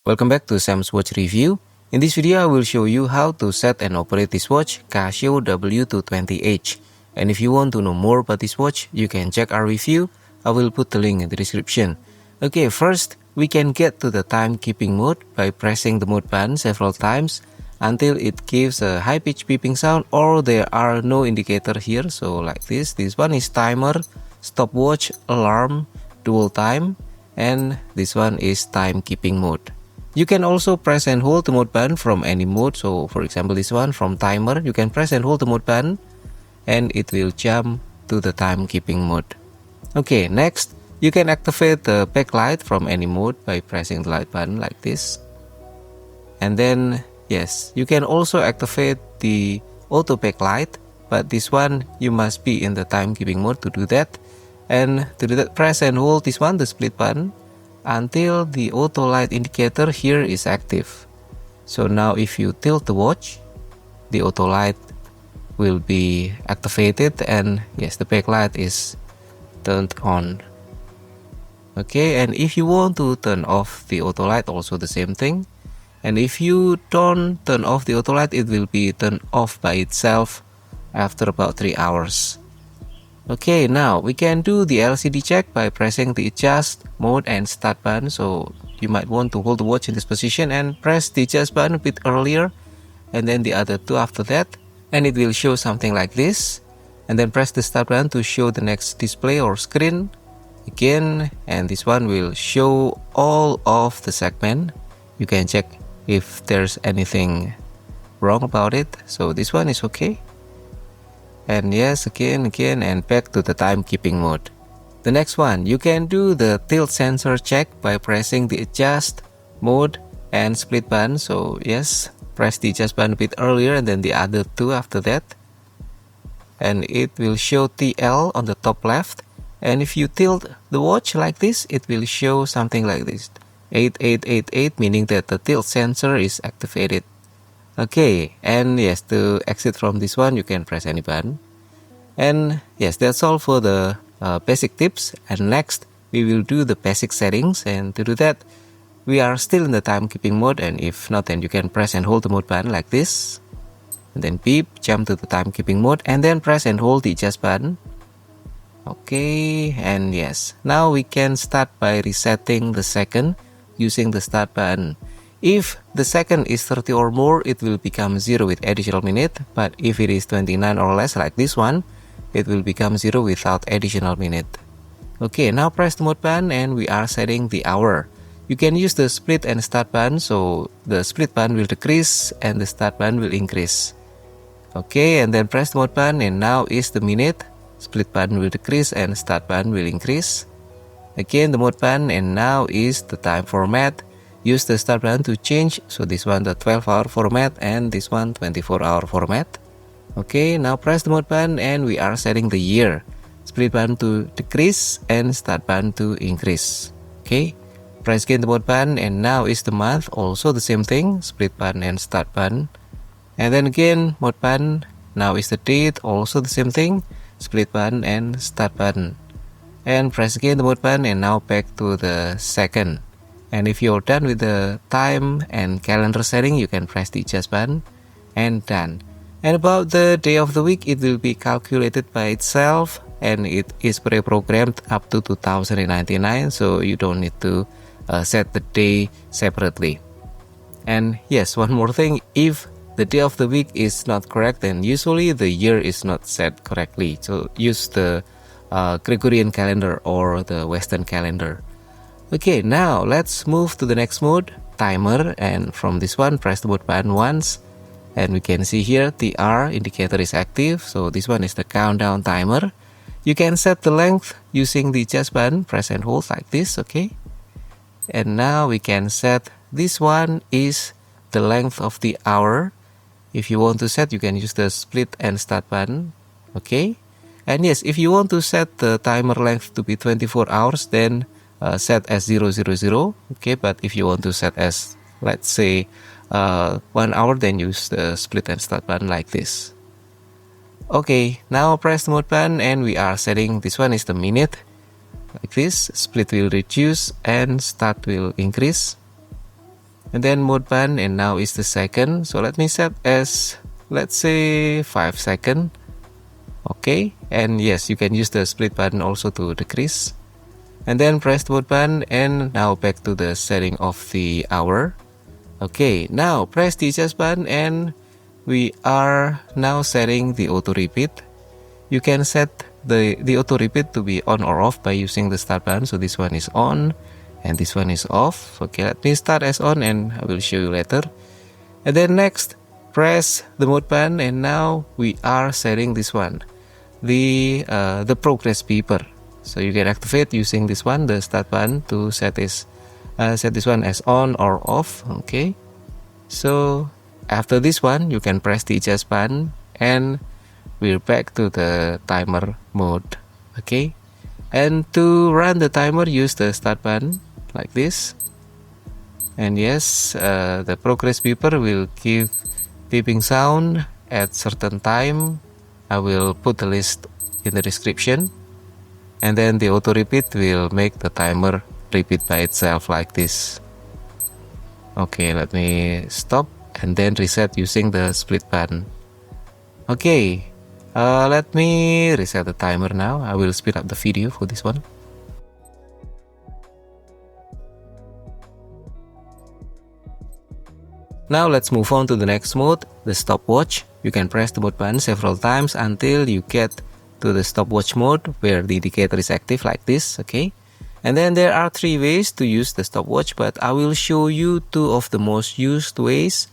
Welcome back to Sam's Watch Review. In this video, I will show you how to set and operate this watch, Casio W220H. And if you want to know more about this watch, you can check our review. I will put the link in the description. Okay, first, we can get to the timekeeping mode by pressing the mode button several times until it gives a high-pitched beeping sound or there are no indicator here. So like this. This one is timer, stopwatch, alarm, dual time, and this one is timekeeping mode. You can also press and hold the mode button from any mode. So for example, this one from timer, you can press and hold the mode button and it will jump to the timekeeping mode. Okay, next, you can activate the backlight from any mode by pressing the light button like this. And then, yes, you can also activate the auto backlight, but this one, you must be in the timekeeping mode to do that. And to do that, press and hold this one, the split button, until the auto light indicator here is active. So now if you tilt the watch, the auto light will be activated and yes, the backlight is turned on. Okay, and if you want to turn off the auto light, also the same thing. And if you don't turn off the auto light, it will be turned off by itself after about 3 hours. Okay, now we can do the LCD check by pressing the adjust, mode and start button. So you might want to hold the watch in this position and press the adjust button a bit earlier and then the other two after that, and it will show something like this. And then press the start button to show the next display or screen again, and this one will show all of the segment. You can check if there's anything wrong about it. So this one is okay. And yes, again, and back to the timekeeping mode. The next one, you can do the tilt sensor check by pressing the adjust, mode, and split button. So yes, press the adjust button a bit earlier and then the other two after that. And it will show TL on the top left. And if you tilt the watch like this, it will show something like this. 8888, meaning that the tilt sensor is activated. Okay, and yes, to exit from this one, you can press any button. And yes, that's all for the basic tips. And next, we will do the basic settings. And to do that, we are still in the timekeeping mode. And if not, then you can press and hold the mode button like this. And then beep, jump to the timekeeping mode. And then press and hold the adjust button. Okay, and yes, now we can start by resetting the second using the start button. If the second is 30 or more, it will become 0 with additional minute, but if it is 29 or less like this one, it will become 0 without additional minute. Okay, now press the mode button and we are setting the hour. You can use the split and start button, so the split button will decrease and the start button will increase. Okay, and then press the mode button and now is the minute, split button will decrease and start button will increase. Again, the mode button and now is the time format. Use the start button to change, so this one the 12-hour format and this one 24-hour format. Okay, now press the mode button and we are setting the year. Split button to decrease and start button to increase. Okay, press again the mode button and now is the month, also the same thing, split button and start button. And then again, mode button, now is the date, also the same thing, split button and start button. And press again the mode button and now back to the second. And if you're done with the time and calendar setting, you can press the adjust button and done. And about the day of the week, it will be calculated by itself and it is pre-programmed up to 2099, so you don't need to set the day separately. And yes, one more thing, if the day of the week is not correct, then usually the year is not set correctly. So use the Gregorian calendar or the Western calendar. Okay, now let's move to the next mode, timer, and from this one, press the mode button once, and we can see here the R indicator is active, so this one is the countdown timer. You can set the length using the adjust button, press and hold like this, okay? And now we can set, this one is the length of the hour. If you want to set, you can use the split and start button, okay? And yes, if you want to set the timer length to be 24 hours, then set as 000, okay, but if you want to set as, let's say, 1 hour, then use the split and start button like this. Okay, now press the mode button and we are setting, this one is the minute, like this, split will reduce and start will increase. and then mode button, and now is the second. So let me set as, let's say, 5 seconds. Okay, and yes, you can use the split button also to decrease. And then press the mode button, and now back to the setting of the hour. Okay, now press the adjust button, and we are now setting the auto repeat. You can set the auto repeat to be on or off by using the start button. So this one is on and this one is off. Okay, let me start as on and I will show you later. And then next, press the mode button, and now we are setting this one, the progress beeper. So you can activate using this one, the start button, to set this one as on or off. Okay, so after this one, you can press the adjust button, and we're back to the timer mode. Okay, and to run the timer, use the start button like this. And yes, the progress beeper will give beeping sound at certain time. I will put the list in the description, and then the auto repeat will make the timer repeat by itself like this. Okay, let me stop and then reset using the split button. Okay, let me reset the timer now. I will speed up the video for this one. Now let's move on to the next mode, the stopwatch. You can press the mode button several times until you get to the stopwatch mode where the indicator is active like this. Okay, and then there are 3 ways to use the stopwatch, but I will show you 2 of the most used ways.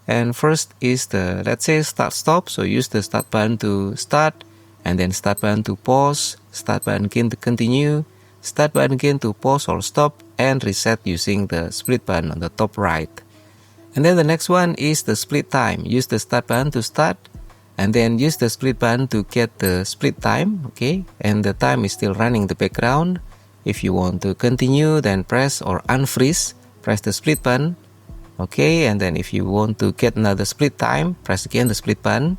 And first is the, let's say, start stop. So use the start button to start, and then start button to pause, start button again to continue, start button again to pause or stop, and reset using the split button on the top right. And then the next one is the split time. Use the start button to start, and then use the split button to get the split time. Okay, and the time is still running in the background. If you want to continue, then press or unfreeze, press the split button. Okay, and then if you want to get another split time, press again the split button,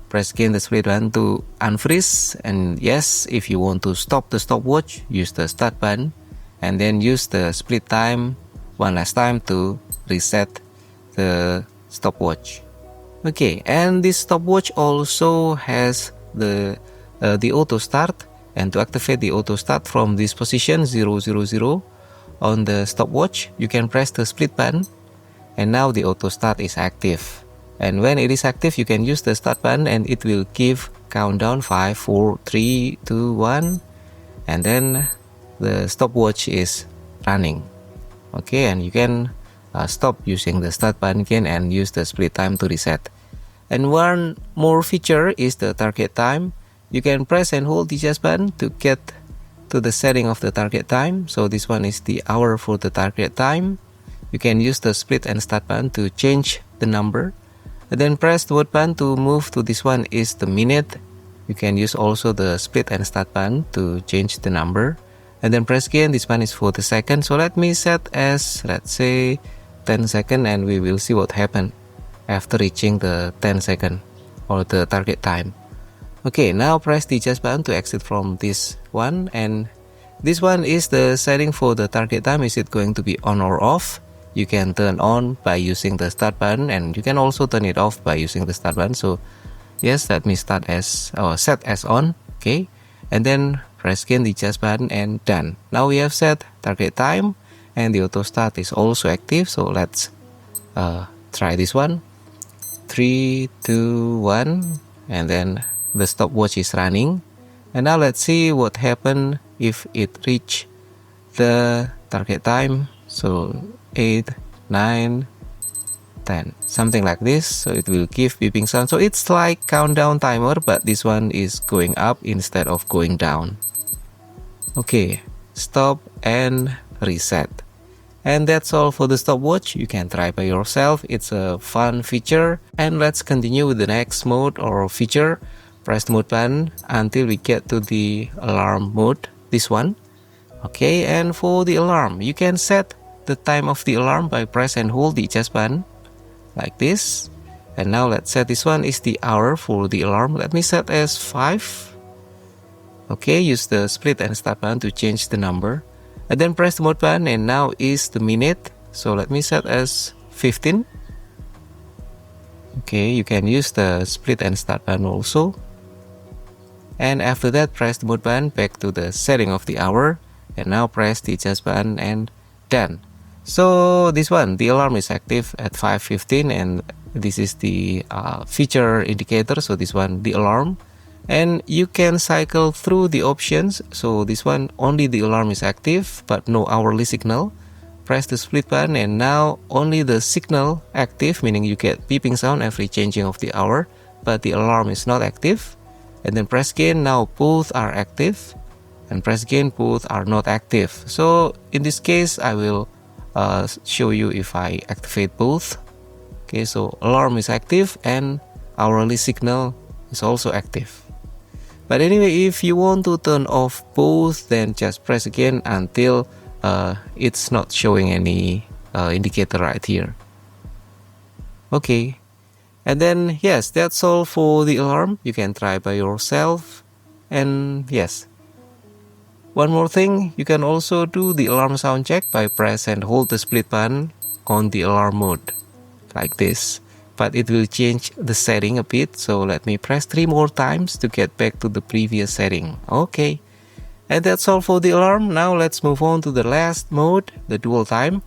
press again the split button to unfreeze. And yes, if you want to stop the stopwatch, use the start button, and then use the split time one last time to reset the stopwatch. Okay, and this stopwatch also has the auto start, and to activate the auto start from this position 000 on the stopwatch, you can press the split button, and now the auto start is active. And when it is active, you can use the start button, and it will give countdown 5, 4, 3, 2, 1, and then the stopwatch is running. Okay, and you can stop using the start button again and use the split time to reset. And one more feature is the target time. You can press and hold the adjust button to get to the setting of the target time. So this one is the hour for the target time. You can use the split and start button to change the number, and then press the mode button to move to this one is the minute. You can use also the split and start button to change the number, and then press again. This one is for the second. So let me set as, let's say, 10 seconds, and we will see what happened after reaching the 10 second or the target time. Okay, now press the adjust button to exit from this one, and this one is the setting for the target time. Is it going to be on or off? You can turn on by using the start button, and you can also turn it off by using the start button. So yes, let me start as or set as on. Okay, and then press again the adjust button, and done. Now we have set target time, and the auto start is also active. So let's try this one. 3, 2, 1, and then the stopwatch is running. And now let's see what happened if it reach the target time. So 8, 9, 10, something like this. So it will give beeping sound. So it's like countdown timer, but this one is going up instead of going down. Okay, stop and reset. And that's all for the stopwatch. You can try by yourself. It's a fun feature. And let's continue with the next mode or feature. Press the mode button until we get to the alarm mode, this one. Okay, and for the alarm, you can set the time of the alarm by press and hold the adjust button like this. And now let's set this one is the hour for the alarm. Let me set as 5. Okay, use the split and start button to change the number. And then press the mode button, and now is the minute. So let me set as 15. Okay, you can use the split and start button also. And after that, press the mode button back to the setting of the hour, and now press the adjust button and done. So this one, the alarm is active at 5:15, and this is the feature indicator. So this one, the alarm, and you can cycle through the options. So this one, only the alarm is active but no hourly signal. Press the split button, and now only the signal active, meaning you get beeping sound every changing of the hour, but the alarm is not active. And then press again, now both are active, and press again, both are not active. So in this case, I will show you if I activate both. Okay, so alarm is active and hourly signal is also active. But anyway, if you want to turn off both, then just press again until it's not showing any indicator right here. Okay, and then yes, that's all for the alarm. You can try by yourself. And yes, one more thing, you can also do the alarm sound check by press and hold the split button on the alarm mode like this, but it will change the setting a bit. So let me press 3 more times to get back to the previous setting. Okay, and that's all for the alarm. Now let's move on to the last mode, the dual time.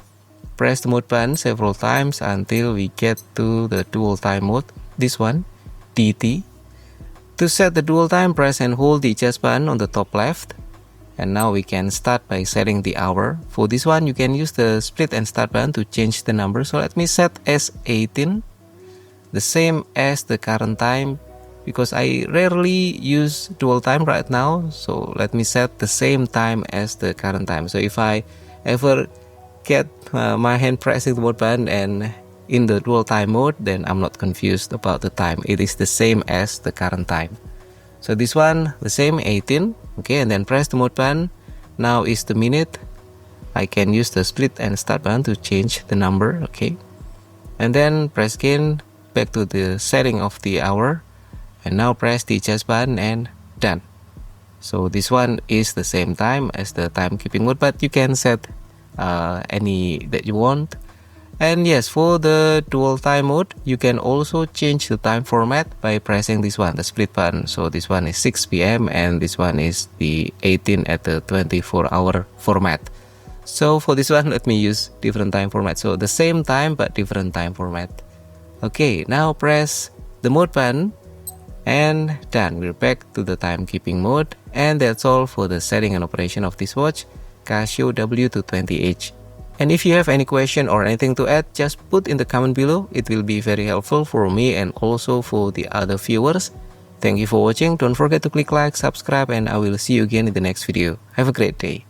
Press the mode button several times until we get to the dual time mode, this one, DT. To set the dual time, press and hold the adjust button on the top left. And now we can start by setting the hour. For this one, you can use the split and start button to change the number. So let me set as 18, the same as the current time, because I rarely use dual time right now. So let me set the same time as the current time. So if I ever get my hand pressing the mode button and in the dual time mode, then I'm not confused about the time. It is the same as the current time. So this one, the same, 18. Okay, and then press the mode button. Now is the minute. I can use the split and start button to change the number. Okay, and then press again back to the setting of the hour, and now press the adjust button and done. So this one is the same time as the timekeeping mode, but you can set any that you want. And yes, for the dual time mode, you can also change the time format by pressing this one, the split button. So this one is 6 p.m. and this one is the 18 at the 24-hour format. So for this one, let me use different time format. So the same time but different time format. Okay, now press the mode button and done. We're back to the timekeeping mode. And that's all for the setting and operation of this watch, Casio W220H. And if you have any question or anything to add, just put in the comment below. It will be very helpful for me and also for the other viewers. Thank you for watching. Don't forget to click like, subscribe, and I will see you again in the next video. Have a great day.